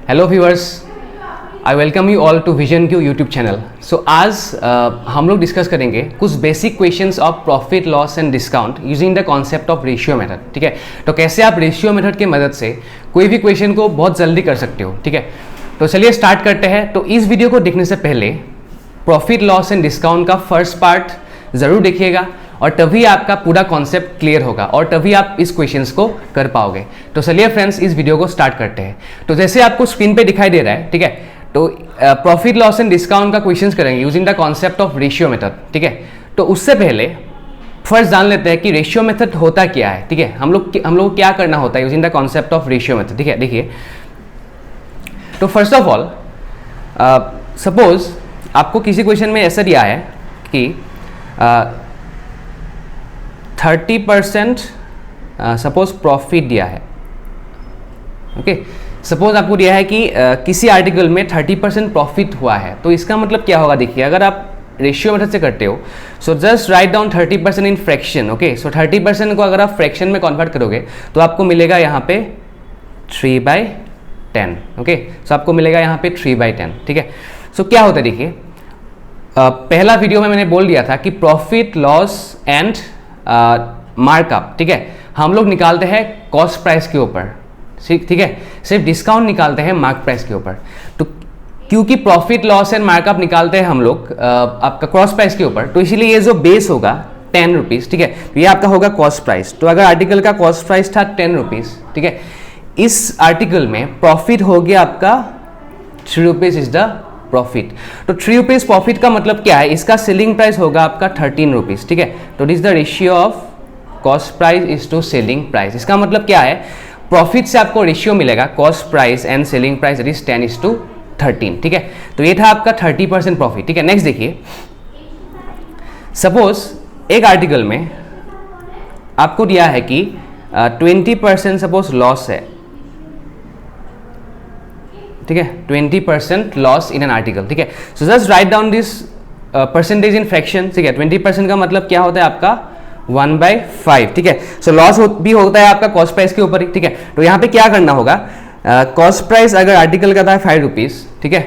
Hello viewers, I welcome you all to vision Q YouTube channel. So आज हम लोग discuss करेंगे कुछ basic questions of profit loss and discount using the concept of ratio method. ठीक है, तो कैसे आप रेशियो मेथड की मदद से कोई भी क्वेश्चन को बहुत जल्दी कर सकते हो। ठीक है, तो चलिए स्टार्ट करते हैं। तो इस वीडियो को देखने से पहले प्रॉफिट लॉस एंड डिस्काउंट का फर्स्ट पार्ट ज़रूर देखिएगा और तभी आपका पूरा कॉन्सेप्ट क्लियर होगा और तभी आप इस क्वेश्चंस को कर पाओगे। तो चलिए फ्रेंड्स, इस वीडियो को स्टार्ट करते हैं। तो जैसे आपको स्क्रीन पे दिखाई दे रहा है, ठीक है, तो प्रॉफिट लॉस एंड डिस्काउंट का क्वेश्चंस करेंगे using the concept of ratio method. ठीक है, तो उससे पहले फर्स्ट जान लेते हैं कि रेशियो मेथड होता क्या है। ठीक है, हम लोग क्या करना होता है using the concept of ratio method. ठीक है, देखिए, तो फर्स्ट ऑफ ऑल सपोज आपको किसी क्वेश्चन में ऐसा दिया है कि 30% सपोज प्रॉफिट दिया है। ओके, सपोज आपको दिया है कि किसी आर्टिकल में 30% प्रॉफिट हुआ है। तो इसका मतलब क्या होगा, देखिए, अगर आप रेशियो मेथड से करते हो, so just write down 30% in fraction. Okay, so 30% को अगर आप फ्रैक्शन में कन्वर्ट करोगे तो आपको मिलेगा यहाँ पे 3/10। ओके, सो आपको मिलेगा यहाँ पे 3/10। ठीक है, सो क्या होता है, देखिए, पहला वीडियो में मैंने बोल दिया था कि प्रॉफिट लॉस एंड मार्कअप, ठीक है, हम लोग निकालते हैं कॉस्ट प्राइस के ऊपर। ठीक है, सिर्फ डिस्काउंट निकालते हैं मार्क प्राइस के ऊपर। तो क्योंकि प्रॉफिट लॉस एंड मार्कअप निकालते हैं हम लोग आपका कॉस्ट प्राइस के ऊपर, तो इसीलिए ये जो बेस होगा 10 रुपीज़। ठीक है, तो ये आपका होगा कॉस्ट प्राइस। तो अगर आर्टिकल का कॉस्ट प्राइस था 10 रुपीज़, ठीक है, इस आर्टिकल में प्रॉफिट हो गया आपका 3 रुपीज़ इज द प्रॉफिट। तो 3 रुपीज़ प्रॉफिट का मतलब क्या है, इसका सेलिंग प्राइस होगा आपका 13 रुपीज़। ठीक है, तो this the ratio of cost price is to selling price. इसका मतलब क्या है, प्रॉफिट से आपको रेशियो मिलेगा cost price and selling price, that is 10:13। ठीक है, तो ये था आपका 30% प्रॉफिट। ठीक है, नेक्स्ट देखिए, सपोज एक आर्टिकल में आपको दिया है कि 20% सपोज लॉस है। ठीक है, 20% लॉस इन एन आर्टिकल। ठीक है, so just write down this percentage in fraction. ठीक है, 20% का मतलब क्या होता है आपका 1/5। ठीक है, सो लॉस भी होता है आपका कॉस्ट प्राइस के ऊपर ही। ठीक है, तो यहाँ पे क्या करना होगा, कॉस्ट प्राइस अगर आर्टिकल का था 5 रुपीज़, ठीक है,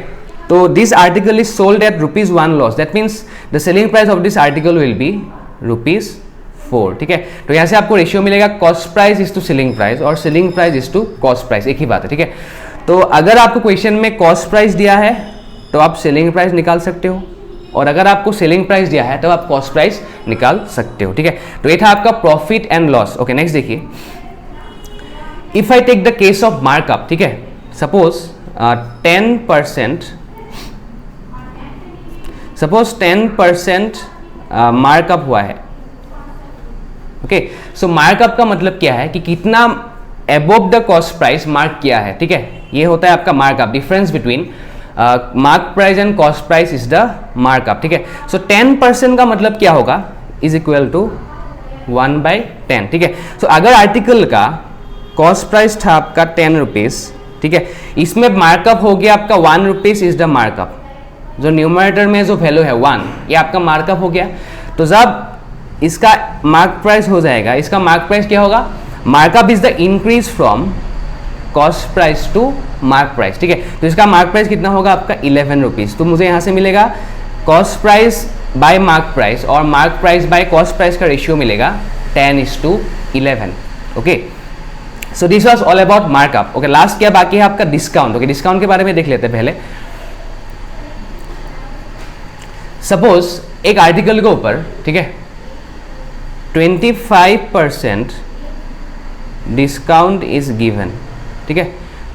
तो this article is sold at ₹1 loss, that means the selling price of this article will be ₹4। ठीक है, तो यहाँ से आपको रेशियो मिलेगा cost price is to selling price और selling price is to cost price, एक ही बात है। ठीक है, तो अगर आपको क्वेश्चन में कॉस्ट प्राइस दिया है तो आप सेलिंग प्राइस निकाल सकते हो, और अगर आपको सेलिंग प्राइस दिया है तो आप कॉस्ट प्राइस निकाल सकते हो। ठीक है, तो ये था आपका profit and loss. Okay, next देखिए, if I take the case of markup. ठीक है, सपोज 10% मार्कअप हुआ है। ओके, सो मार्कअप का मतलब क्या है कि कितना above the cost price mark किया है। ठीक है, ये होता है आपका markup, difference between mark price and cost price is the markup. ठीक है, सो 10% का मतलब क्या होगा, इज इक्वल टू 1/10। ठीक है, सो अगर आर्टिकल का कॉस्ट प्राइस था आपका 10 रुपीज़, ठीक है, इसमें मार्कअप हो गया आपका 1 रुपीज़ इज द मार्कअप। जो न्यूमरेटर में जो वैल्यू है 1, ये आपका मार्कअप हो गया। तो जब इसका मार्क प्राइस हो जाएगा, इसका मार्क प्राइस क्या होगा, markup is the increase from cost price to mark price. ठीक है, तो इसका मार्क प्राइस कितना होगा आपका 11 रुपीज़। तो मुझे यहाँ से मिलेगा cost price by mark price और mark price by cost price का रेशियो मिलेगा 10:11। Okay, so this was all about markup. Okay, last क्या बाकी है आपका डिस्काउंट। ओके, डिस्काउंट के बारे में देख लेते हैं पहले। सपोज एक आर्टिकल के ऊपर, ठीक है, 25% डिस्काउंट इज गिवन। ठीक है,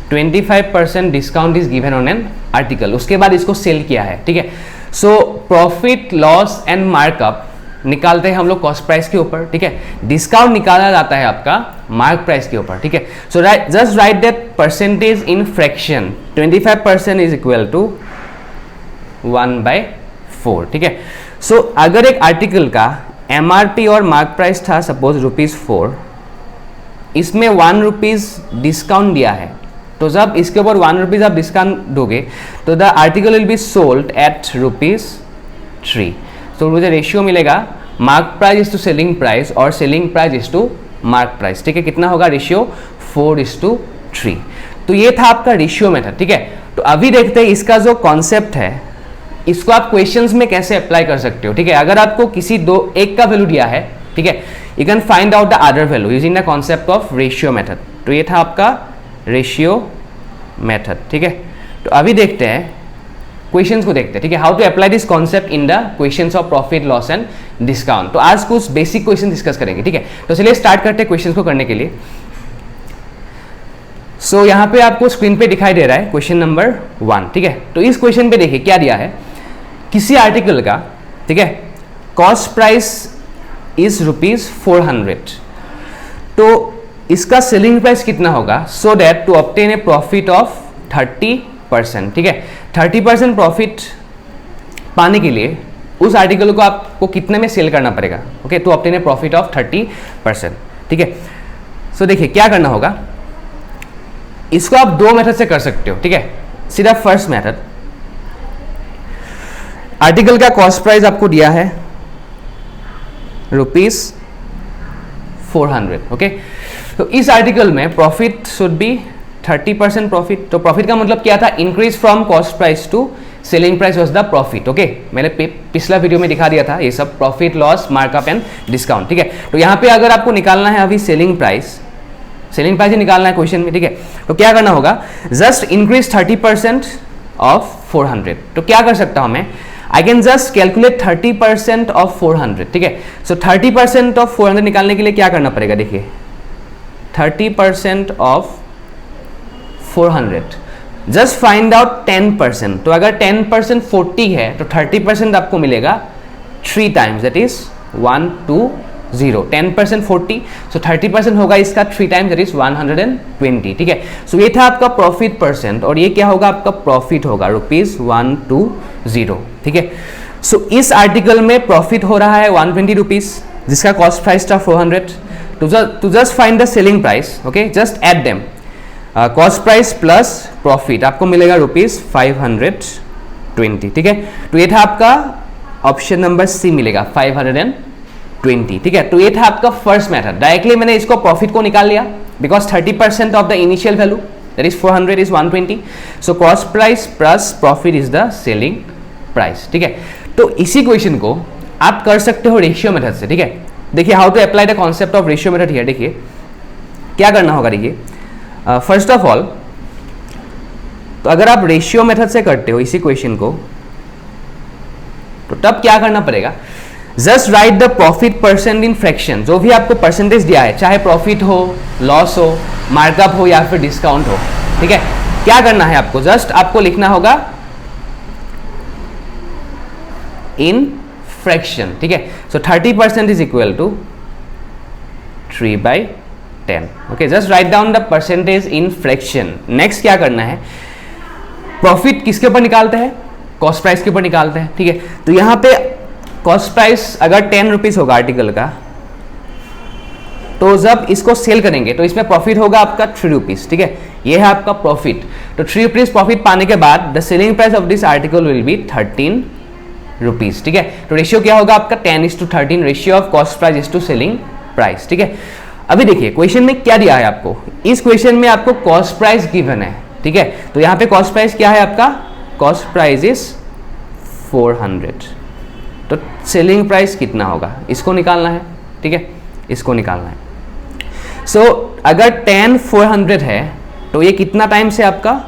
25% discount is given on an article, उसके बाद इसको सेल किया है। ठीक है, so profit loss and markup निकालते हैं हम लोग कॉस्ट प्राइस के ऊपर। ठीक है, डिस्काउंट निकाला जाता है आपका मार्क प्राइस के ऊपर। ठीक है, so just write that percentage in fraction. 25% is equal to 1/4। ठीक है, सो अगर एक आर्टिकल का MRP और मार्क प्राइस था सपोज ₹4, इसमें 1 रुपीज़ डिस्काउंट दिया है, तो जब इसके ऊपर 1 रुपीज़ आप डिस्काउंट दोगे तो the article will be sold at ₹3। तो मुझे रेशियो मिलेगा mark price is to selling price और selling price is to mark price. ठीक है, कितना होगा रेशियो 4:3। तो ये था आपका रेशियो मेथड, ठीक है। तो अभी देखते हैं इसका जो कॉन्सेप्ट है इसको आप क्वेश्चंस में कैसे अप्लाई कर सकते हो, ठीक है। अगर आपको किसी एक का वैल्यू दिया है, ठीक है, you can find out the other value using the concept of ratio method. तो ये था आपका रेशियो मेथड, ठीक है। तो अभी देखते हैं क्वेश्चंस को देखते हैं, ठीक है, how to apply this concept in the questions of profit loss and discount. तो आज कुछ बेसिक क्वेश्चन डिस्कस करेंगे, ठीक है। तो चलिए स्टार्ट करते हैं क्वेश्चंस को करने के लिए। सो यहाँ पे आपको स्क्रीन पे दिखाई दे रहा है क्वेश्चन नंबर 1, ठीक है। तो इस क्वेश्चन पे देखिए क्या दिया है, किसी आर्टिकल का, ठीक है, कॉस्ट प्राइस इज ₹400, तो इसका सेलिंग प्राइस कितना होगा, so that to obtain a profit of 30%, ठीक है। 30% प्रॉफिट पाने के लिए उस आर्टिकल को आपको कितने में सेल करना पड़ेगा, okay, to obtain a profit of 30%, ठीक है। सो देखिए क्या करना होगा, इसको आप दो मेथड से कर सकते हो, ठीक है। सीधा फर्स्ट मेथड, आर्टिकल का कॉस्ट प्राइस आपको दिया है ₹400, ओके। तो इस आर्टिकल में प्रॉफिट शुड बी 30% प्रॉफिट। तो प्रॉफिट का मतलब क्या था, increase from cost price to selling price was the profit, okay. मैंने पिछला वीडियो में दिखा दिया था ये सब, profit loss markup and discount, ठीक है। तो यहाँ पे अगर आपको निकालना है अभी सेलिंग प्राइस ही निकालना है क्वेश्चन में, ठीक है। तो क्या करना होगा, जस्ट इंक्रीज 30% ऑफ 400। तो क्या कर सकता हूं मैं, I can just calculate 30% of 400, ठीक है। सो 30% ऑफ 400 निकालने के लिए क्या करना पड़ेगा, देखिए 30% ऑफ 400, जस्ट फाइंड आउट 10%। तो अगर 10% 40 है तो 30% आपको मिलेगा 3 टाइम्स, दैट इज 120। 10% 40, सो 30% होगा इसका 3 टाइम्स, दैट इज 120, ठीक है। सो ये था आपका प्रॉफिट परसेंट, और ये क्या होगा, आपका प्रॉफिट होगा ₹120, ठीक है। सो इस आर्टिकल में प्रॉफिट हो रहा है ₹120, जिसका कॉस्ट प्राइस था 400। To just find the selling price, okay, just add them, cost price plus profit आपको मिलेगा ₹520, ठीक है। तो ये था आपका ऑप्शन नंबर सी मिलेगा 520, ठीक है। तो ये था आपका फर्स्ट मेथड, डायरेक्टली मैंने इसको प्रॉफिट को निकाल लिया, because 30% of the initial value that is 400 is 120, so cost price plus profit is the selling price, ठीक है। तो इसी क्वेश्चन को आप कर सकते हो रेशियो मेथड से, ठीक है। देखिए how to apply the concept of ratio method here. देखिए क्या करना होगा, देखिए फर्स्ट ऑफ ऑल, तो अगर आप रेशियो मेथड से करते हो इसी क्वेश्चन को, तो तब क्या करना पड़ेगा, just right the profit percent in fraction. जो भी आपको परसेंटेज दिया है, चाहे प्रॉफिट हो, लॉस हो, मार्कअप हो या फिर डिस्काउंट हो, ठीक है। क्या करना है आपको, जस्ट आपको लिखना होगा इन फ्रैक्शन, ठीक है। So 30% is equal to 3/10, okay. Just write down the percentage in fraction. Next क्या करना है, प्रॉफिट किसके ऊपर निकालते हैं, कॉस्ट प्राइस के ऊपर निकालते हैं, ठीक है। तो यहां पे कॉस्ट प्राइस अगर 10 रुपीज होगा आर्टिकल का, तो जब इसको सेल करेंगे तो इसमें प्रॉफिट होगा आपका 3 रुपीज, ठीक है। ये है आपका प्रॉफिट। तो 3 रुपीज प्रॉफिट पाने के बाद the selling price of this article will be 13 rupees, ठीक है। तो रेशियो क्या होगा आपका 10:13, ratio of cost price is to selling price, ठीक है। अभी देखिए क्वेश्चन में क्या दिया है आपको, इस क्वेश्चन में आपको कॉस्ट प्राइस गिवन है, ठीक है। तो यहाँ पे कॉस्ट प्राइस क्या है आपका, कॉस्ट प्राइस इज 400, तो सेलिंग प्राइस कितना होगा, इसको निकालना है, ठीक है, इसको निकालना है। सो अगर 10 400 है तो ये कितना टाइम्स है आपका,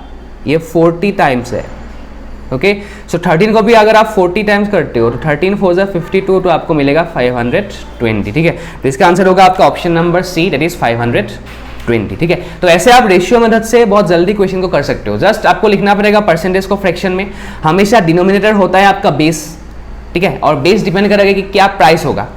ये 40 टाइम्स है, ओके। सो 13 को भी अगर आप 40 टाइम्स करते हो तो 13 4 जा 52, तो आपको मिलेगा 520, ठीक है। तो इसका आंसर होगा आपका option number C, that is 520, ठीक है। तो ऐसे आप रेशियो मेथड से बहुत जल्दी क्वेश्चन को कर सकते हो। जस्ट आपको लिखना पड़ेगा परसेंटेज को फ्रैक्शन में, हमेशा डिनोमिनेटर होता है आपका बेस, ठीक है, और बेस डिपेंड करेगा कि क्या प्राइस होगा।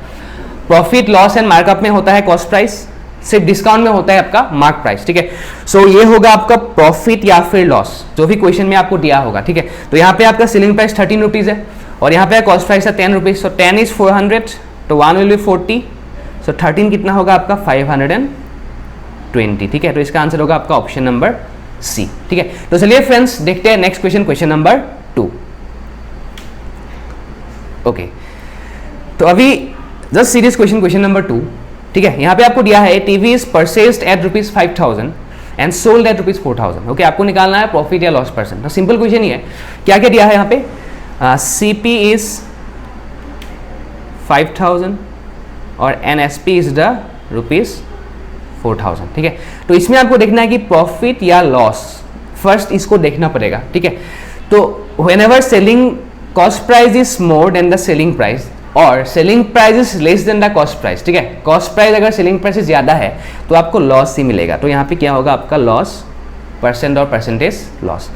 प्रॉफिट लॉस एंड मार्कअप में होता है कॉस्ट प्राइस, सिर्फ डिस्काउंट में होता है आपका मार्क प्राइस, ठीक है। सो ये होगा आपका प्रॉफिट या फिर लॉस, जो भी क्वेश्चन में आपको दिया होगा, ठीक है। तो यहाँ पे आपका सेलिंग प्राइस 13 रुपीज है और यहाँ पे कॉस्ट प्राइस है 10 रुपीज। सो 10 इज 400, तो 1 विल बी 40, सो 13 कितना होगा आपका 520, ठीक है। तो इसका आंसर होगा आपका ऑप्शन नंबर सी, ठीक है। तो चलिए फ्रेंड्स देखते हैं next question, question number 2, okay. तो अभी just series question, question number 2, ठीक है। यहाँ पे आपको दिया है TV is purchased at ₹5000 and sold at ₹4,000। Okay, आपको निकालना है प्रॉफिट या लॉस परसेंट। तो सिंपल क्वेश्चन ही है। क्या क्या दिया है यहाँ पे? CP इज 5,000 और NSP इज द ₹4,000। ठीक है, तो इसमें आपको देखना है कि प्रॉफिट या लॉस, फर्स्ट इसको देखना पड़ेगा। ठीक है, तो whenever selling cost price is more than the selling price और selling price is less than the cost price. ठीक है, कॉस्ट प्राइस अगर सेलिंग प्राइस से ज्यादा है तो आपको लॉस ही मिलेगा। तो यहाँ पे क्या होगा आपका लॉस परसेंट और परसेंटेज लॉस।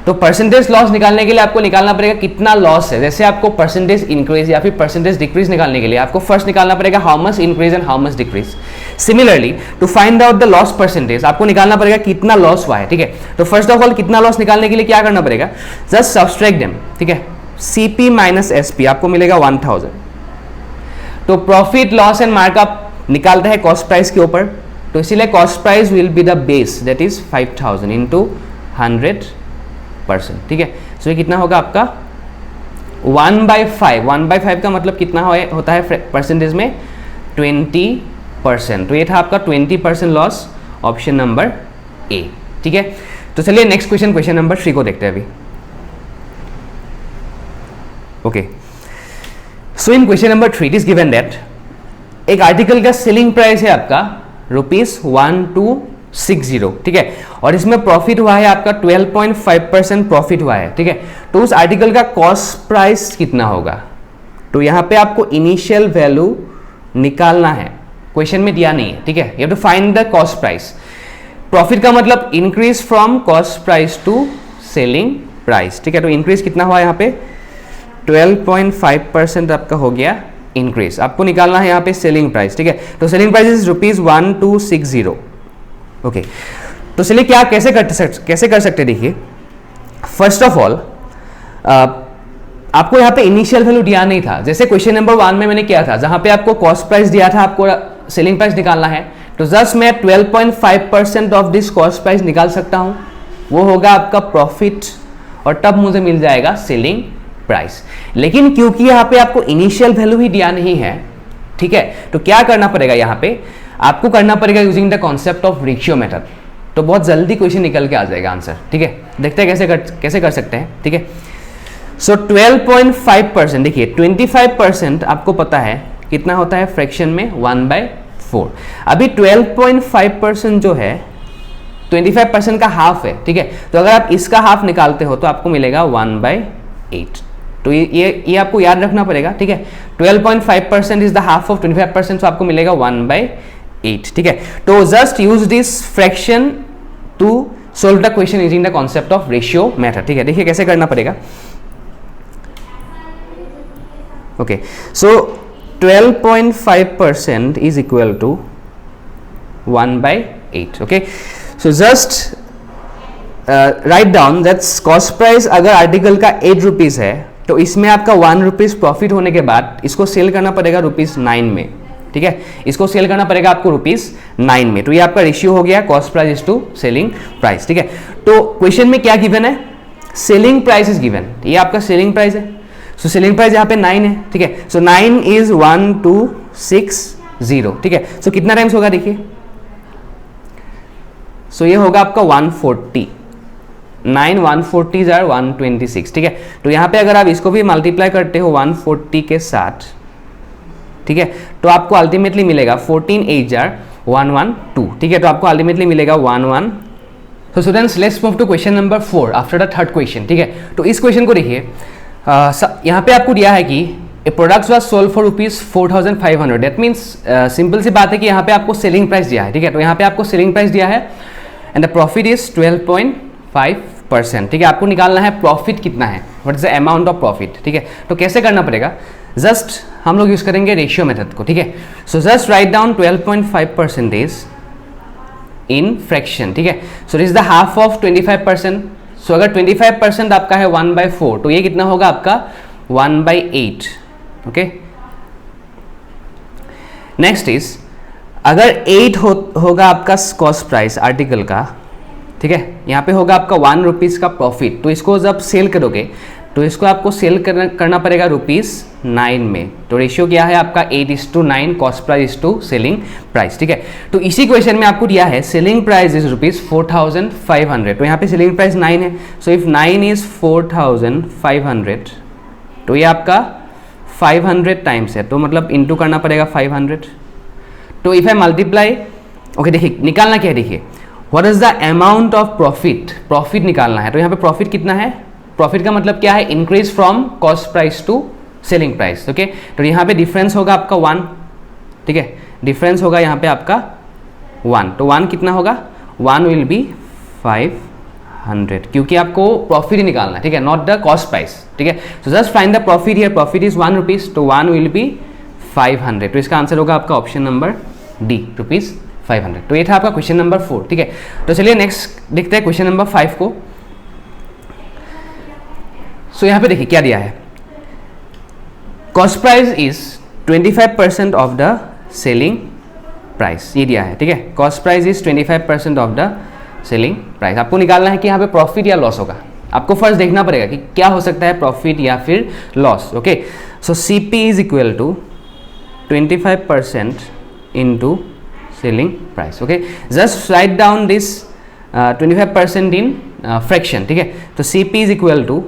तो परसेंटेज लॉस निकालने के लिए आपको निकालना पड़ेगा कितना लॉस है। जैसे आपको परसेंटेज इंक्रीज या फिर परसेंटेज डिक्रीज निकालने के लिए आपको फर्स्ट निकालना पड़ेगा how much increase and how much decrease. Similarly to find out the loss percentage आपको निकालना पड़ेगा कितना लॉस हुआ है। ठीक है, तो फर्स्ट ऑफ ऑल कितना लॉस निकालने के लिए क्या करना पड़ेगा? Just subtract them. ठीक है, CP माइनस SP आपको मिलेगा 1000। तो प्रॉफिट लॉस एंड मार्कअप निकालते हैं कॉस्ट प्राइस के ऊपर, तो इसीलिए cost price will be the base that is 5000 into 100%। ठीक है, सो ये कितना होगा आपका 1/5। 1/5 का मतलब कितना होता है परसेंटेज में? 20%। तो ये था आपका 20% लॉस, ऑप्शन नंबर A। ठीक है, तो चलिए नेक्स्ट क्वेश्चन, क्वेश्चन नंबर 3 को देखते हैं अभी। Okay, so in question number 3 it is given that एक आर्टिकल का सेलिंग प्राइस है आपका ₹1260। ठीक है, और इसमें प्रॉफिट हुआ है आपका 12.5% प्रॉफिट हुआ है। ठीक है, तो उस आर्टिकल का कॉस्ट प्राइस कितना होगा? तो यहां पे आपको इनिशियल वैल्यू निकालना है, क्वेश्चन में दिया नहीं है। ठीक है, you have to find the cost price. Profit का मतलब increase from cost price to selling price. ठीक है, तो इंक्रीज कितना हुआ यहाँ पे? 12.5% आपका हो गया इंक्रीज। आपको निकालना है यहाँ पे सेलिंग प्राइस। ठीक है, तो सेलिंग प्राइस इज ₹1260। ओके, तो चलिए क्या कैसे कर सकते देखिए। फर्स्ट ऑफ ऑल आपको यहाँ पे इनिशियल वैल्यू दिया नहीं था, जैसे क्वेश्चन नंबर 1 में मैंने किया था, जहां पे आपको कॉस्ट प्राइस दिया था, आपको सेलिंग प्राइस निकालना है। तो जस्ट मैं 12.5% ऑफ दिस कॉस्ट प्राइस निकाल सकता हूं, वो होगा आपका प्रॉफिट, और तब मुझे मिल जाएगा सेलिंग प्राइस। लेकिन क्योंकि यहाँ पे आपको इनिशियल वैल्यू ही दिया नहीं है, ठीक है, तो क्या करना पड़ेगा यहाँ पे? आपको करना पड़ेगा using the concept of ratio method. तो बहुत जल्दी क्वेश्चन निकल के आ जाएगा आंसर। ठीक है, देखते हैं कैसे कर सकते हैं। ठीक है, सो 12.5%, देखिए 25% आपको पता है कितना होता है फ्रैक्शन में? 1/4। अभी 12.5% जो है 25% का हाफ है। ठीक है, तो अगर आप इसका हाफ निकालते हो तो आपको मिलेगा 1/8। तो ये आपको याद रखना पड़ेगा। ठीक है, 12.5% इज द हाफ ऑफ 25%, तो आपको मिलेगा 1/8। ठीक है, तो just use this fraction to solve the question using the concept of ratio method. ठीक है, देखिए कैसे करना पड़ेगा। Okay, so 12.5% is equal to 1/8। Okay, so just write down that's cost price. अगर आर्टिकल का 8 रुपीज है तो इसमें आपका 1 रुपीज प्रॉफिट होने के बाद इसको सेल करना पड़ेगा ₹9 में। ठीक है, इसको सेल करना पड़ेगा आपको ₹9 में। तो ये आपका रेशियो हो गया cost price to selling price. ठीक है, तो क्वेश्चन में क्या गिवन है? सेलिंग प्राइस इज गिवन, ये आपका सेलिंग प्राइस है। सो सेलिंग प्राइस यहाँ पे 9 है। ठीक है, सो 9 इज 1260। ठीक है, सो कितना टाइम्स होगा देखिए, सो ये होगा आपका 140। 9 140 आर 126। ठीक है, तो यहाँ पे अगर आप इसको भी मल्टीप्लाई करते हो 140 के साथ, ठीक है, तो आपको अल्टीमेटली मिलेगा 14 8 आर 112। ठीक है, तो आपको अल्टीमेटली मिलेगा 11। तो students let's move to question number 4 after the third question. ठीक है, तो इस क्वेश्चन को देखिए, यहाँ पे आपको दिया है कि a products was sold for ₹4500। That means simple सी बात है कि यहाँ पे आपको सेलिंग प्राइस दिया है। ठीक है, तो यहाँ पे आपको सेलिंग प्राइस दिया है एंड द प्रॉफिट इज 12.5%। ठीक है, आपको निकालना है प्रॉफिट कितना है, what is the amount of profit. ठीक है, तो कैसे करना पड़ेगा? जस्ट हम लोग यूज करेंगे रेशियो मेथड को। ठीक है, सो जस्ट राइट डाउन 12.5% इन फ्रैक्शन। ठीक है, so this is the half of 25%। सो अगर 25% आपका है 1/4, तो ये कितना होगा आपका 1/8। ओके, नेक्स्ट इज अगर 8 होगा आपका कॉस्ट प्राइस आर्टिकल का, ठीक है, यहाँ पे होगा आपका 1 रुपीज का प्रॉफिट, तो इसको जब सेल करोगे तो इसको आपको सेल करना पड़ेगा ₹9 में। तो रेशियो क्या है आपका 8:9 cost price to selling price, ठीक है। तो इसी क्वेश्चन में आपको दिया है सेलिंग प्राइस इज ₹4,500, तो यहाँ पे सेलिंग प्राइस 9 है। सो इफ 9 इज 4,500 तो ये आपका 500 टाइम्स है, तो मतलब इंटू करना पड़ेगा 500। तो इफ आई मल्टीप्लाई, ओके देखिए निकालना क्या है, देखिए what is the amount of profit, profit निकालना है। तो यहाँ पे प्रॉफिट कितना है, प्रॉफिट का मतलब क्या है, increase from cost price to selling price, okay. तो यहाँ पे डिफरेंस होगा आपका 1, ठीक है, डिफरेंस होगा यहाँ पे आपका 1। तो 1 कितना होगा, 1 विल बी 500, क्योंकि आपको प्रॉफिट ही निकालना है, ठीक है, नॉट द कॉस्ट प्राइस, ठीक है। So just find the profit here, profit is ₹1, तो 1 विल बी 500। तो इसका आंसर होगा आपका ऑप्शन नंबर डी, ₹500। तो ये था आपका क्वेश्चन नंबर 4, ठीक है। तो चलिए नेक्स्ट देखते हैं क्वेश्चन नंबर 5 को। सो यहाँ पे देखिए क्या दिया है, cost price is 25% of the selling price, ये दिया है, ठीक है। Cost price is 25% of the selling price. आपको निकालना है कि यहाँ पे प्रॉफिट या लॉस होगा। आपको फर्स्ट देखना पड़ेगा कि क्या हो सकता है, प्रॉफिट या फिर loss, okay. So CP is equal to 25% into selling price, okay. Just write down this 25% in fraction, ठीक है। तो CP is equal to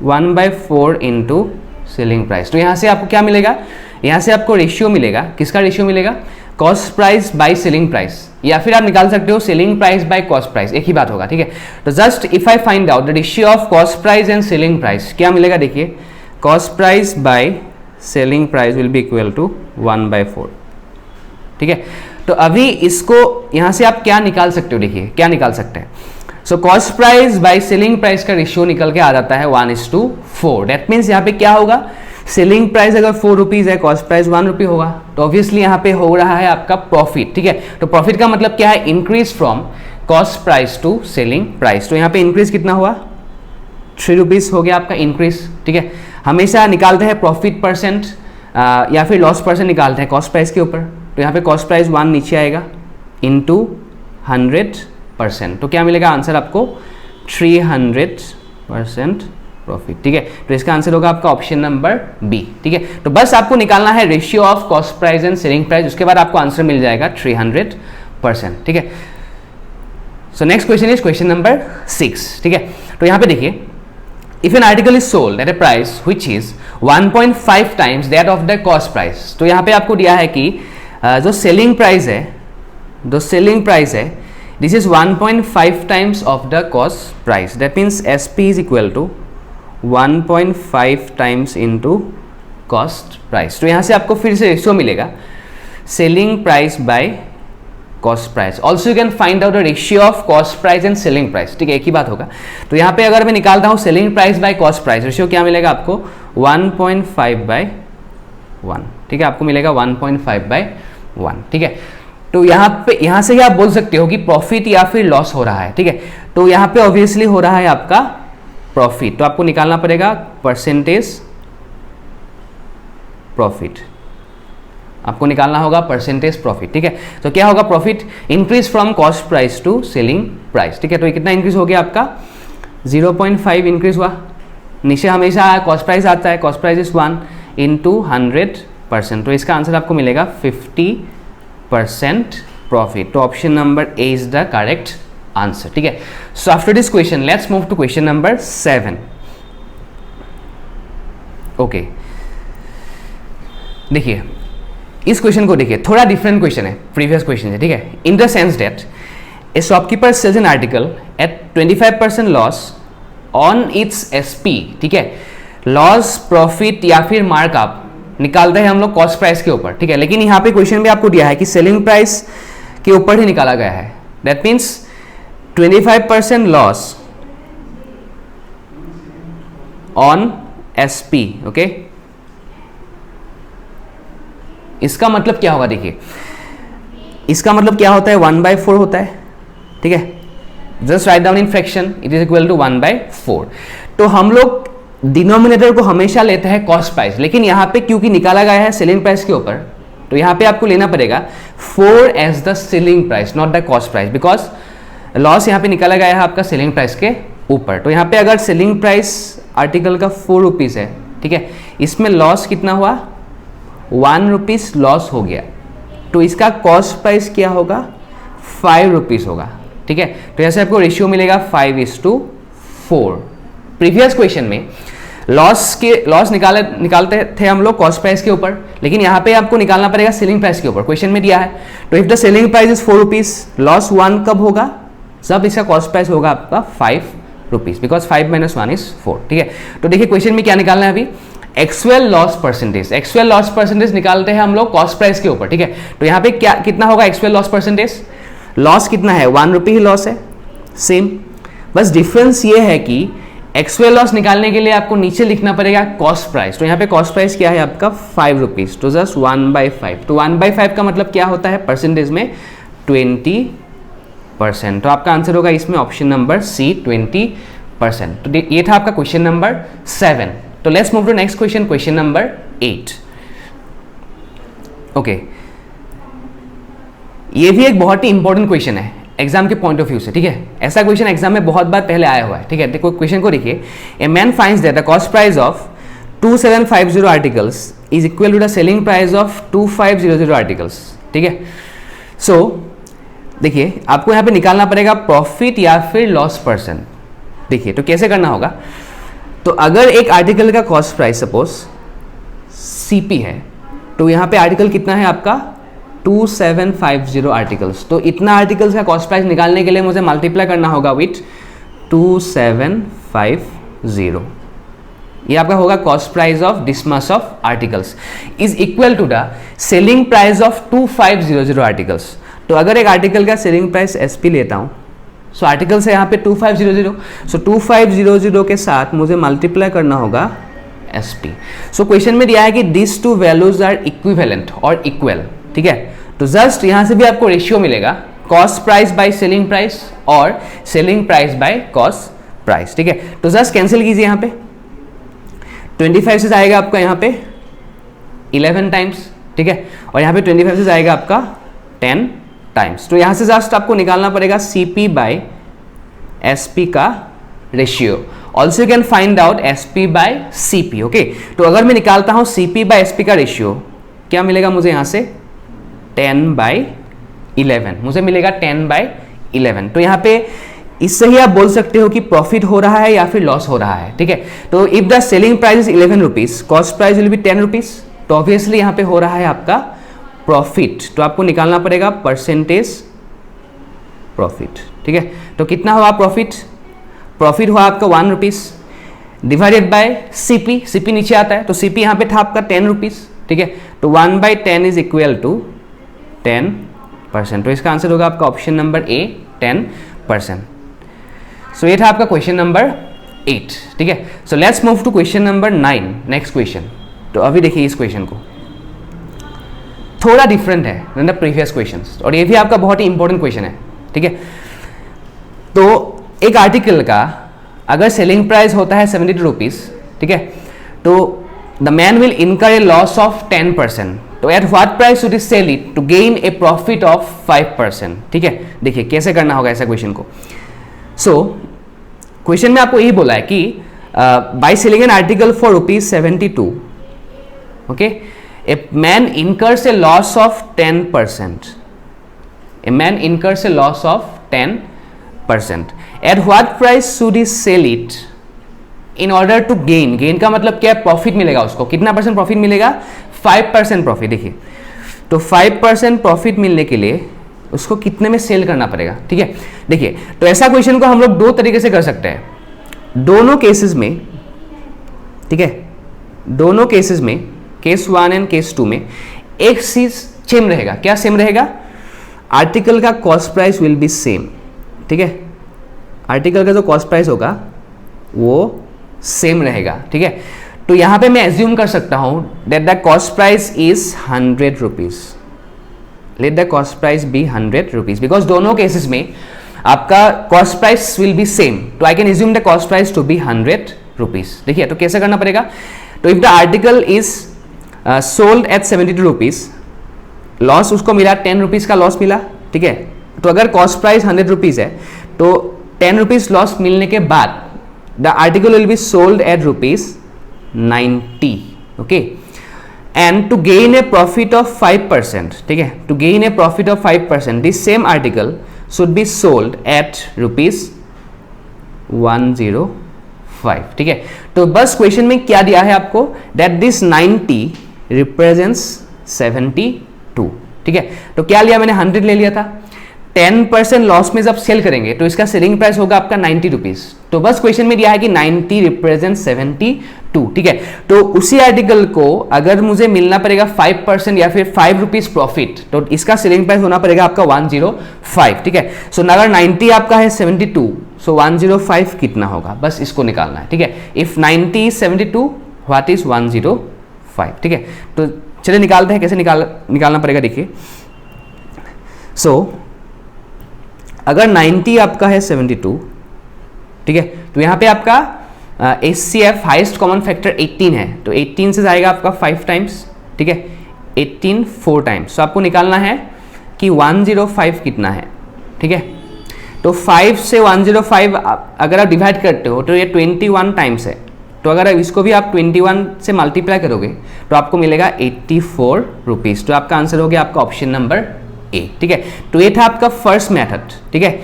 1/4 into selling price. तो यहाँ से आपको क्या मिलेगा, यहाँ से आपको रेशियो मिलेगा, किसका रेशियो मिलेगा, cost price by selling price, या फिर आप निकाल सकते हो selling price by cost price, एक ही बात होगा, ठीक है। तो just if I find out the ratio of cost price and selling price, क्या मिलेगा देखिए, cost price by selling price will be equal to 1/4, ठीक है। तो अभी इसको यहाँ से आप क्या निकाल सकते हो, देखिए क्या निकाल सकते हैं। So cost price by selling price का रेशियो निकल के आ जाता है 1:4। दैट मीन्स यहाँ पे क्या होगा, सेलिंग प्राइस अगर ₹4 है, कॉस्ट प्राइस ₹1 होगा, तो ऑब्वियसली यहाँ पे हो रहा है आपका प्रॉफिट, ठीक है। तो प्रॉफिट का मतलब क्या है, increase from cost price to selling price. तो यहाँ पे इंक्रीज कितना हुआ, ₹3 हो गया आपका इंक्रीज, ठीक है। हमेशा निकालते हैं प्रॉफिट परसेंट या फिर लॉस परसेंट निकालते हैं कॉस्ट प्राइस के ऊपर। तो यहाँ पे कॉस्ट प्राइस 1 नीचे आएगा इंटू 100%, तो क्या मिलेगा आंसर आपको 300% प्रॉफिट, ठीक है। तो इसका आंसर होगा आपका ऑप्शन नंबर बी, ठीक है। तो बस आपको निकालना है ratio of cost price and selling price, उसके बाद आपको आंसर मिल जाएगा 300%, ठीक है। So next question is question number 6, ठीक है। तो यहाँ पे देखिए, if an article is sold eight A price which is 1.5 times that of the cost price. तो यहाँ पे आपको दिया है कि जो सेलिंग प्राइस है, जो सेलिंग प्राइस है, this is 1.5 times of the cost price. That means SP is equal to 1.5 times into cost price. तो यहाँ से आपको फिर से रेशियो मिलेगा selling price by cost price. Also you can find out the ratio of cost price and selling price, ठीक है, एक ही बात होगा। तो यहाँ पे अगर मैं निकालता हूँ selling price by cost price, ratio क्या मिलेगा आपको 1.5/1, ठीक है, आपको मिलेगा 1.5/1, ठीक है। तो यहाँ से ही आप बोल सकते हो कि प्रॉफिट या फिर लॉस हो रहा है, ठीक है। तो यहाँ पे ऑब्वियसली हो रहा है आपका प्रॉफिट, तो आपको निकालना पड़ेगा परसेंटेज प्रॉफिट, आपको निकालना होगा परसेंटेज प्रॉफिट, ठीक है। तो क्या होगा, profit increase from cost price to selling price, ठीक है। तो ये कितना इंक्रीज हो गया आपका 0.5 इंक्रीज हुआ, नीचे हमेशा कॉस्ट प्राइस आता है, कॉस्ट प्राइस इज 1 इंटू 100%, तो इसका आंसर आपको मिलेगा 50% प्रॉफिट। तो option number A is the correct answer, ठीक है। So after this question let's move to question number 7, okay. देखिए इस क्वेश्चन को देखिए, थोड़ा डिफरेंट क्वेश्चन है प्रीवियस क्वेश्चन से, ठीक है। In the sense that a shopkeeper sells an article at 25% loss on its SP, ठीक है। लॉस, प्रॉफिट या फिर मार्कअप निकालते हैं हम लोग कॉस्ट प्राइस के ऊपर, ठीक है। लेकिन यहाँ पे क्वेश्चन में आपको दिया है कि सेलिंग प्राइस के ऊपर ही निकाला गया है। That means 25% loss on SP, okay. इसका मतलब क्या होगा, देखिए इसका मतलब क्या होता है 1/4 होता है, ठीक है। Just write down in fraction, it is equal to 1/4। तो हम लोग डिनोमिनेटर को हमेशा लेते हैं कॉस्ट प्राइस, लेकिन यहाँ पे क्योंकि निकाला गया है सेलिंग प्राइस के ऊपर, तो यहाँ पे आपको लेना पड़ेगा 4 as the selling price, not the cost price, because loss यहाँ पे निकाला गया है आपका सेलिंग प्राइस के ऊपर। तो यहाँ पे अगर सेलिंग प्राइस आर्टिकल का 4 रुपीज़ है, ठीक है, इसमें लॉस कितना हुआ, 1 रुपीज़ लॉस हो गया, तो इसका कॉस्ट प्राइस क्या होगा, 5 रुपीज़ होगा, ठीक है। तो ऐसे आपको रेशियो मिलेगा 5:4। प्रीवियस क्वेश्चन में लॉस निकालते थे हम लोग कॉस्ट प्राइस के ऊपर, लेकिन यहाँ पे आपको निकालना पड़ेगा सेलिंग प्राइस के ऊपर, क्वेश्चन में दिया है। तो if the selling price is 4 rupees, loss 1 कब होगा, जब इसका कॉस्ट प्राइस होगा आपका 5 रुपीज़, बिकॉज 5 - 1 is 4, ठीक है। तो देखिए क्वेश्चन में क्या निकालना है अभी, actual loss percentage. Actual loss percentage निकालते हैं हम लोग कॉस्ट प्राइस के ऊपर, ठीक है। तो यहाँ पे क्या कितना होगा एक्चुअल लॉस परसेंटेज, लॉस कितना है, 1 रुपये ही लॉस है, सेम। बस डिफरेंस ये है कि एक्चुअल लॉस निकालने के लिए आपको नीचे लिखना पड़ेगा कॉस्ट प्राइस। तो यहाँ पे कॉस्ट प्राइस क्या है आपका 5 रुपीज़, तो जस्ट 1/5। तो 1/5 का मतलब क्या होता है परसेंटेज में, 20%। तो आपका आंसर होगा इसमें ऑप्शन नंबर सी, 20%। तो ये था आपका क्वेश्चन नंबर 7। तो let's move to next question, question number 8। Okay, ये भी एक बहुत ही इंपॉर्टेंट क्वेश्चन है एग्जाम के पॉइंट ऑफ व्यू से, ठीक है। ऐसा क्वेश्चन एग्जाम में बहुत बार पहले आया हुआ है, ठीक है। देखो क्वेश्चन को देखिए, a man finds that the cost price of 2750 articles is equal to the selling price of 2500 articles, ठीक है। सो देखिए आपको यहाँ पे निकालना पड़ेगा प्रॉफिट या फिर लॉस परसेंट। देखिए तो कैसे करना होगा, तो अगर एक आर्टिकल का कॉस्ट प्राइस सपोज सीपी है, तो यहाँ पे आर्टिकल कितना है आपका 2750 आर्टिकल्स। तो इतना आर्टिकल्स का कॉस्ट प्राइस निकालने के लिए मुझे मल्टीप्लाई करना होगा विथ 2750। ये आपका होगा cost price of this much of articles is equal to the selling price of 2500 articles. तो अगर एक आर्टिकल का सेलिंग प्राइस एसपी लेता हूँ, सो आर्टिकल से यहाँ पे 2500, सो 2500 के साथ मुझे मल्टीप्लाई करना होगा एसपी। सो क्वेश्चन में दिया है कि this two values are equivalent और इक्वल, ठीक है। तो जस्ट यहां से भी आपको रेशियो मिलेगा cost price by selling price और selling price by cost price, ठीक है। तो जस्ट कैंसिल कीजिए, यहां पे 25 से जाएगा आपका यहाँ पे 11 टाइम्स, ठीक है, और यहाँ पे 25 से जाएगा आपका 10 टाइम्स। तो यहां से जस्ट आपको निकालना पड़ेगा सीपी बाय एसपी का ratio. Also you can find out SP bye CP, okay. तो अगर मैं निकालता हूं सीपी बाय एसपी का रेशियो, क्या मिलेगा मुझे यहां से 10/11, मुझे मिलेगा 10/11। तो यहाँ पे इससे ही आप बोल सकते हो कि प्रॉफिट हो रहा है या फिर लॉस हो रहा है, ठीक है। तो if the selling price is 11 rupees, cost price will B 10 rupees, तो ऑब्वियसली यहाँ पे हो रहा है आपका प्रॉफिट। तो आपको निकालना पड़ेगा परसेंटेज प्रॉफिट, ठीक है। तो कितना हुआ प्रॉफिट, प्रॉफिट हुआ आपका 1 rupees divided by CP, CP नीचे आता है, तो सीपी यहाँ पे था आपका 10 रुपीज, ठीक है। तो 1/10 इज इक्वल टू 10%। तो इसका आंसर होगा आपका ऑप्शन नंबर ए, 10%। सो ये था आपका क्वेश्चन नंबर 8, ठीक है। So let's move to question number 9, next question. तो अभी देखिए इस क्वेश्चन को, थोड़ा डिफरेंट है देन द प्रीवियस क्वेश्चंस, और ये भी आपका बहुत ही इंपॉर्टेंट क्वेश्चन है, ठीक है। तो एक आर्टिकल का अगर सेलिंग प्राइस होता है 72 रुपीज, ठीक है, तो द मैन विल इनकर ए लॉस ऑफ 10%। तो at what price should he sell it to gain a profit of 5%, ठीक है। देखिए कैसे करना होगा ऐसा क्वेश्चन को। सो क्वेश्चन में आपको यही बोला है कि by selling an article for ₹72, okay, a man incurs a loss of 10%, a man incurs a loss of 10%। At what price should he sell it in order to gain, gain का मतलब क्या है, प्रॉफिट मिलेगा उसको, कितना percent profit मिलेगा, 5% profit. देखिए तो 5% प्रॉफिट मिलने के लिए उसको कितने में सेल करना पड़ेगा, ठीक है। देखिए तो ऐसा क्वेश्चन को हम लोग दो तरीके से कर सकते हैं, दोनों केसेस में, ठीक है, दोनों केसेस में, केस 1 एंड केस 2 में एक चीज सेम रहेगा। क्या सेम रहेगा, आर्टिकल का cost price will be same, ठीक है, आर्टिकल का जो कॉस्ट प्राइस होगा वो सेम रहेगा, ठीक है। तो यहां पे मैं एज्यूम कर सकता हूं that the cost price is 100 rupees, let the cost price be 100 rupees, because दोनों केसेस में आपका cost price will be same, तो I can assume the cost price to be 100 rupees. देखिए तो कैसे करना पड़ेगा, तो if the article is sold at 72 rupees, loss उसको मिला 10 रुपीज का लॉस मिला, ठीक है। तो अगर कॉस्ट प्राइस 100 रुपीज है तो 10 रुपीज लॉस मिलने के बाद the article will be sold at ₹90, okay, and to gain a profit of 5%, ठीक है, to gain a profit of 5%, this same article should be sold at ₹105, ठीक है। तो बस क्वेश्चन में क्या दिया है आपको, दैट दिस 90 रिप्रेजेंट्स 72, ठीक है। तो क्या लिया मैंने, 100 ले लिया था। 10% लॉस में जब सेल करेंगे तो इसका सेलिंग प्राइस होगा आपका 90 रुपीज। तो बस क्वेश्चन में दिया है कि 90 रिप्रेजेंट 72, ठीक है। तो उसी आर्टिकल को अगर मुझे मिलना पड़ेगा 5% या फिर 5 रुपीज प्रॉफिट, तो इसका सेलिंग प्राइस होना पड़ेगा आपका 105, ठीक है। सो अगर 90 आपका है 72, सो 105 कितना होगा, बस इसको निकालना है, ठीक है। इफ 90 इज 72, व्हाट इज 105, ठीक है। तो चलिए निकालते हैं, कैसे निकालना पड़ेगा देखिए। सो अगर 90 आपका है 72, ठीक है, तो यहाँ पे आपका HCF हाईएस्ट कॉमन फैक्टर 18 है, तो 18 से जाएगा आपका 5 टाइम्स, ठीक है, 18 4 टाइम्स। तो आपको निकालना है कि 105 कितना है, ठीक है। तो 5 से 105 अगर आप डिवाइड करते हो तो ये 21 टाइम्स है, तो अगर इसको भी आप 21 से मल्टीप्लाई करोगे तो आपको मिलेगा 84 रुपीज़। तो आपका आंसर हो गया आपका ऑप्शन नंबर ए, ठीक है। तो ये था आपका फर्स्ट मेथड, ठीक है,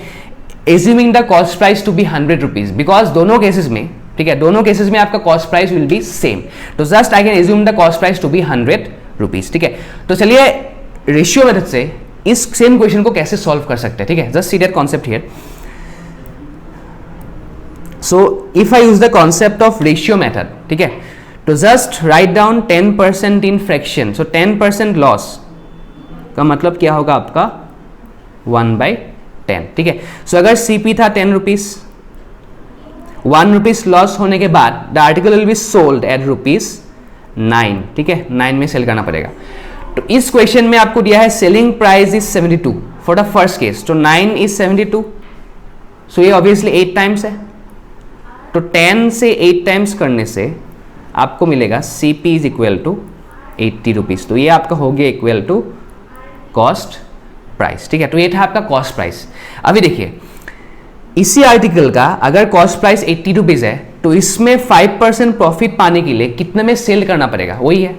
assuming the cost price to be 100 rupees, because दोनों केसेस में, ठीक है, दोनों केसेस में आपका cost price will be same. तो just I can assume the cost price to be 100 rupees, ठीक है। तो चलिए रेशियो मेथड से इस सेम क्वेश्चन को कैसे सॉल्व कर सकते हैं, ठीक है। Just see that concept here. So if I use the concept of ratio method, ठीक है, तो just write down 10% in fraction. So 10% loss का मतलब क्या होगा आपका 1/10, ठीक है। सो अगर CP था 10 रुपीज, 1 रुपीज लॉस होने के बाद the article will be sold eight ₹9, ठीक है, 9 में सेल करना पड़ेगा। तो इस क्वेश्चन में आपको दिया है selling price is 72 for the first case, तो 9 इज 72, सो ये ऑब्वियसली 8 टाइम्स है। तो 10 से 8 टाइम्स करने से आपको मिलेगा CP is equal to 80 rupees. तो ये आपका हो गया इक्वल टू कॉस्ट प्राइस, ठीक है। तो ये था आपका कॉस्ट प्राइस। अभी देखिए इसी आर्टिकल का अगर कॉस्ट प्राइस 80 रुपीज है तो इसमें 5% प्रॉफिट पाने के लिए कितने में सेल करना पड़ेगा, वही है।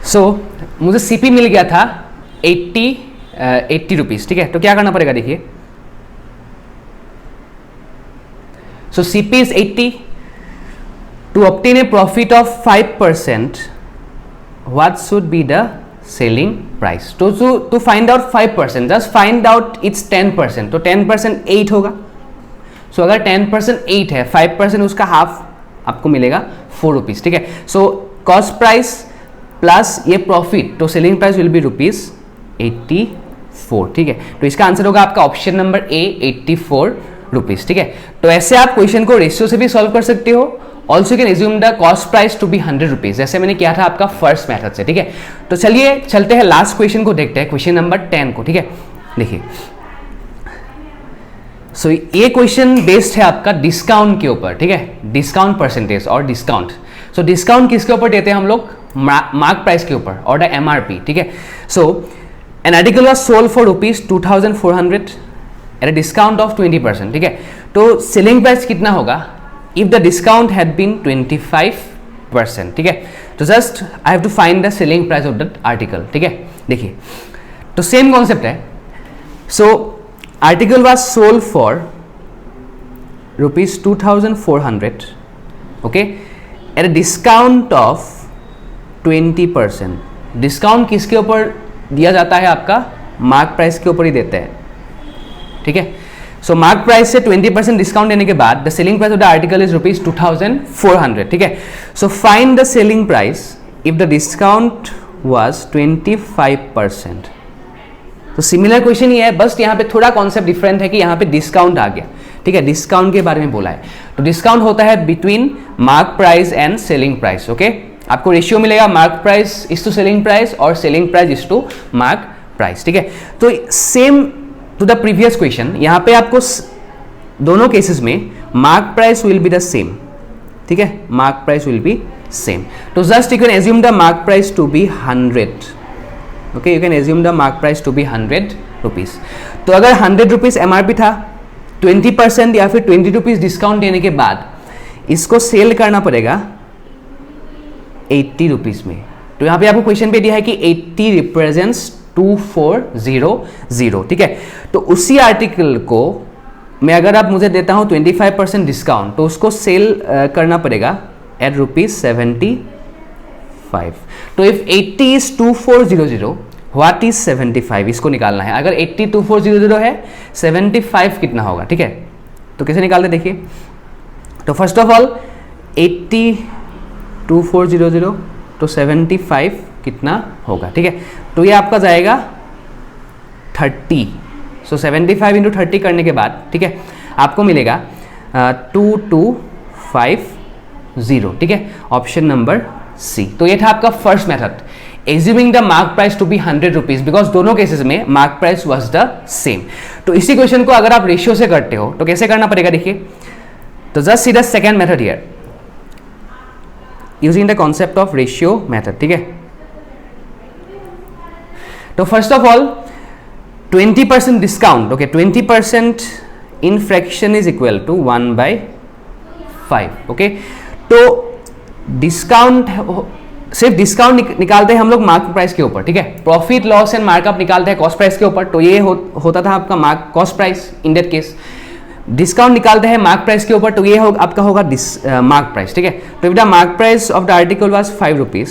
सो मुझे CP मिल गया था 80 रुपीज, ठीक है। तो क्या करना पड़ेगा देखिए, so CP is 80, to obtain a profit of 5%, what should be the selling price. तो find out 5%, just find out it's 10%, तो 10% 8 होगा। सो अगर 10% 8 है, 5% उसका हाफ आपको मिलेगा 4 रुपीज, ठीक है। सो कॉस्ट प्राइस प्लस ये प्रॉफिट, तो सेलिंग प्राइस विल बी ₹84, ठीक है। तो इसका आंसर होगा आपका ऑप्शन नंबर ए 84 रुपीज, ठीक है। तो ऐसे आप क्वेश्चन को रेशियो से भी सॉल्व कर सकते हो। Also can assume the cost price to be 100 rupees, जैसे मैंने किया था आपका फर्स्ट मेथड से, ठीक है। तो चलिए चलते हैं लास्ट क्वेश्चन को देखते हैं, क्वेश्चन नंबर 10 को, ठीक है। देखिए सो ये क्वेश्चन बेस्ड है आपका डिस्काउंट के ऊपर, ठीक है, डिस्काउंट परसेंटेज और डिस्काउंट। सो डिस्काउंट किसके ऊपर देते हैं हम लोग, मार्क प्राइस के ऊपर और द MRP, ठीक है। So an article was sold for ₹2400 at a discount of 20%, ठीक है। तो सेलिंग प्राइस कितना होगा if the discount had been 25%, ठीक है। तो just I have to find the selling price of that article, ठीक है। देखिए तो सेम कॉन्सेप्ट है। So article was sold for ₹2400, okay, at a discount of 20%। Discount किसके ऊपर दिया जाता है, आपका मार्क प्राइस के ऊपर ही देते हैं, ठीक है। सो मार्क प्राइस से 20% डिस्काउंट देने के बाद the selling price of the article is ₹2400, ठीक है। So find the selling price if the discount was 25%। तो सिमिलर क्वेश्चन ही है, बस यहाँ पे थोड़ा कॉन्सेप्ट डिफरेंट है कि यहाँ पे डिस्काउंट आ गया, ठीक है, डिस्काउंट के बारे में बोला है। तो डिस्काउंट होता है between mark price and selling price, okay. आपको रेशियो मिलेगा mark price is to selling price और selling price is to mark price, ठीक है। तो same to the previous question, यहाँ पे आपको दोनों केसेस में mark price will be the same, ठीक है, mark price will be same. तो just you can assume the mark price to be 100, okay, you can assume the mark price to be 100 rupees. तो अगर 100 rupees MRP था 20% या फिर 20 rupees discount देने के बाद इसको सेल करना पड़ेगा 80 रुपीज में। तो यहां पे आपको क्वेश्चन पे दिया है कि 80 रिप्रेजेंट्स 2400, ठीक है। तो उसी आर्टिकल को मैं अगर आप मुझे देता हूं 25% डिस्काउंट, तो उसको सेल करना पड़ेगा एट ₹75। तो इफ 80 इज 2400, व्हाट इज 75, इसको निकालना है। अगर 80 2400 है, 75 कितना होगा, ठीक है। तो कैसे निकालते देखिए। तो फर्स्ट ऑफ ऑल 80 2400, तो 75 कितना होगा, ठीक है। तो ये आपका जाएगा 30। सो 75 इंटू 30 करने के बाद, ठीक है, आपको मिलेगा 2250, ठीक है। Option number C. तो ये था आपका first method, assuming the mark price to be 100 rupees, because दोनों केसेस में mark price was the same. तो इसी क्वेश्चन को अगर आप रेशियो से करते हो तो कैसे करना पड़ेगा देखिए। तो just see the second method here using the concept of ratio method, ठीक है। तो first of all 20% discount, okay, 20% in fraction is equal to 1/5, okay. तो डिस्काउंट, सिर्फ डिस्काउंट निकालते हैं हम लोग मार्क प्राइस के ऊपर, ठीक है। प्रॉफिट लॉस एंड मार्कअप निकालते हैं कॉस्ट प्राइस के ऊपर। तो ये होता था आपका mark cost price in that case. Discount निकालते हैं मार्क प्राइस के ऊपर, तो ये आपका होगा मार्क प्राइस, ठीक है। तो if the mark price of the article was 5 rupees,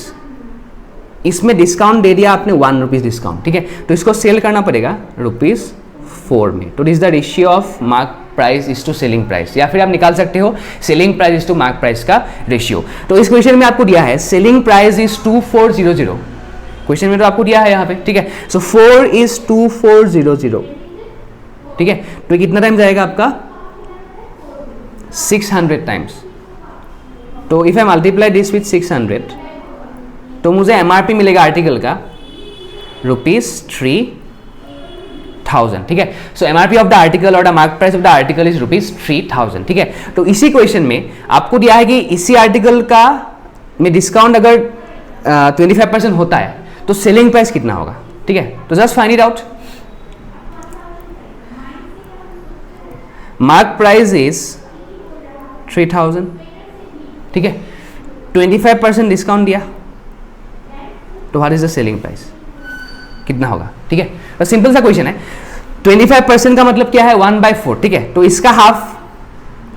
इसमें डिस्काउंट दे दिया आपने 1 रुपीज डिस्काउंट, ठीक है। तो इसको सेल करना पड़ेगा ₹4 में। तो this the ratio of mark price is to selling price, या फिर आप निकाल सकते हो selling price is to mark price का रेशियो। तो इस क्वेश्चन में आपको दिया है सेलिंग प्राइस इज 2400, क्वेश्चन में तो आपको दिया है यहाँ पे, ठीक है। सो 4 इज 2400, ठीक है। तो कितना टाइम जाएगा आपका 600 टाइम्स। तो if I multiply this with 600, तो मुझे एमआरपी मिलेगा आर्टिकल का ₹3000, ठीक है। सो एमआरपी ऑफ द आर्टिकल और the mark price of the article is ₹3000, ठीक है। तो इसी क्वेश्चन में आपको दिया है कि इसी आर्टिकल का में डिस्काउंट अगर 25% होता है तो सेलिंग प्राइस कितना होगा, ठीक है। तो just find it out. Mark price is 3000, ठीक है। 25% डिस्काउंट दिया, तो what is the selling price, कितना होगा, ठीक है। तो सिंपल सा क्वेश्चन है। 25% का मतलब क्या है 1/4, ठीक है। तो इसका हाफ,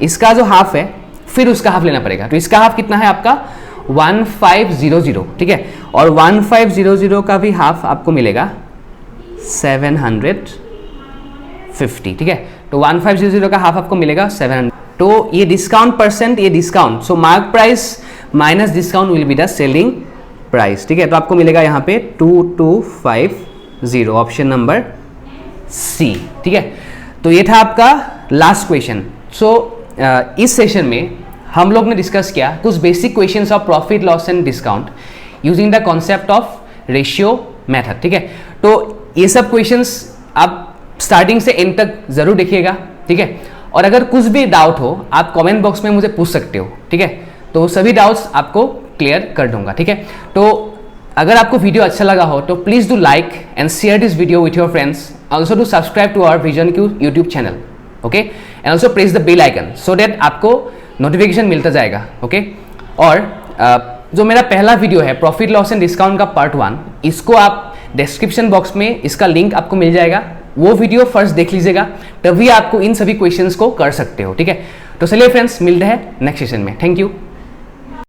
इसका जो हाफ है फिर उसका हाफ लेना पड़ेगा। तो इसका हाफ कितना है आपका 1500, ठीक है। और 1500 का भी हाफ आपको मिलेगा 750, ठीक है। तो 1500 का हाफ आपको मिलेगा 700। तो ये डिस्काउंट परसेंट, ये discount, so mark price minus discount will be the selling price, ठीक है। तो आपको मिलेगा यहाँ पे 2250, ऑप्शन नंबर सी, ठीक है। तो ये था आपका लास्ट क्वेश्चन। सो इस सेशन में हम लोग ने डिस्कस किया कुछ basic questions of profit loss and discount using the concept of ratio method, ठीक है। तो ये सब क्वेश्चंस आप स्टार्टिंग से एंड तक जरूर देखिएगा, ठीक है। और अगर कुछ भी डाउट हो आप कमेंट बॉक्स में मुझे पूछ सकते हो, ठीक है। तो सभी डाउट्स आपको क्लियर कर दूंगा, ठीक है। तो अगर आपको वीडियो अच्छा लगा हो तो please do like and share this video with your friends, also do subscribe to our Vision Q YouTube channel, okay. And also press the bell icon so that आपको नोटिफिकेशन मिलता जाएगा, ओके। और जो मेरा पहला वीडियो है प्रॉफिट लॉस एंड डिस्काउंट का पार्ट 1, इसको आप डिस्क्रिप्शन बॉक्स में इसका लिंक आपको मिल जाएगा, वो वीडियो फर्स्ट देख लीजिएगा, तभी आपको इन सभी क्वेश्चंस को कर सकते हो, ठीक है। तो चलिए फ्रेंड्स, मिलते हैं नेक्स्ट सेशन में। Thank you.